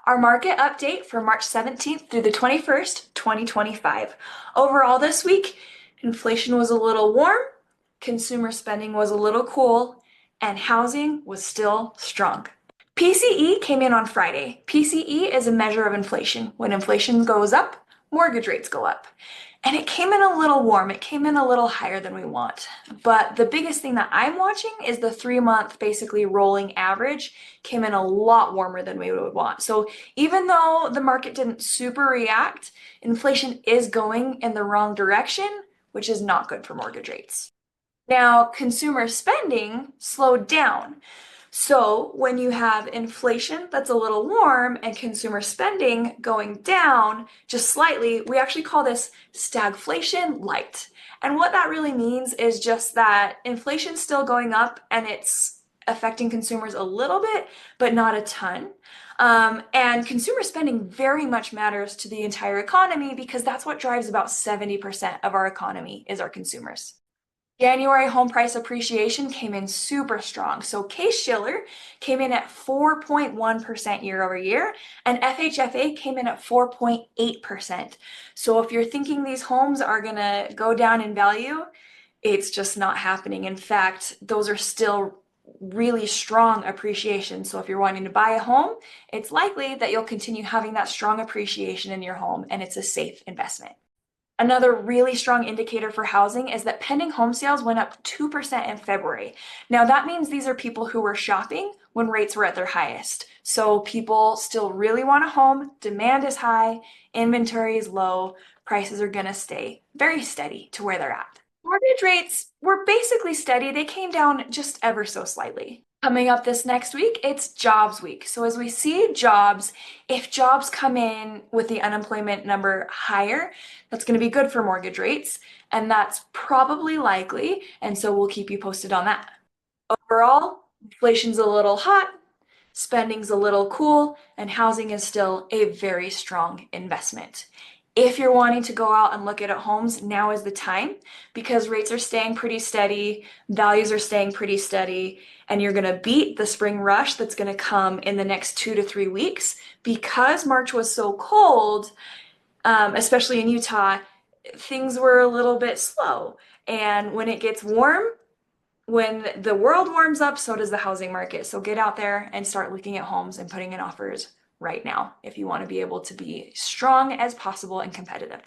Our market update for March 17th through the 21st, 2025. Overall this week, inflation was a little warm, consumer spending was a little cool, and housing was still strong. PCE came in on Friday. PCE is a measure of inflation. When inflation goes up, mortgage rates go up. And it came in a little warm. It came in a little higher than we want. But the biggest thing that I'm watching is the 3-month basically rolling average came in a lot warmer than we would want. So even though the market didn't super react, inflation is going in the wrong direction, which is not good for mortgage rates. Now, consumer spending slowed down. So when you have inflation that's a little warm and consumer spending going down just slightly, we actually call this stagflation-lite. And what that really means is just that inflation's still going up and it's affecting consumers a little bit, but not a ton. And consumer spending very much matters to the entire economy because that's what drives about 70% of our economy is our consumers. January home price appreciation came in super strong. So Case-Shiller came in at 4.1% year over year, and FHFA came in at 4.8%. So if you're thinking these homes are going to go down in value, it's just not happening. In fact, those are still really strong appreciation. So if you're wanting to buy a home, it's likely that you'll continue having that strong appreciation in your home, and it's a safe investment. Another really strong indicator for housing is that pending home sales went up 2% in February. Now, that means these are people who were shopping when rates were at their highest. So people still really want a home, demand is high, inventory is low, prices are going to stay very steady to where they're at. Mortgage rates were basically steady. They came down just ever so slightly. Coming up this next week, it's jobs week. So as we see jobs, if jobs come in with the unemployment number higher, that's going to be good for mortgage rates, and that's probably likely, and so we'll keep you posted on that. Overall, inflation's a little hot, spending's a little cool, and housing is still a very strong investment. If you're wanting to go out and look at homes, now is the time because rates are staying pretty steady, values are staying pretty steady, and you're going to beat the spring rush that's going to come in the next 2 to 3 weeks. Because March was so cold, especially in Utah, things were a little bit slow. And when it gets warm, when the world warms up, so does the housing market. So get out there and start looking at homes and putting in offers right now if you want to be able to be strong as possible and competitive.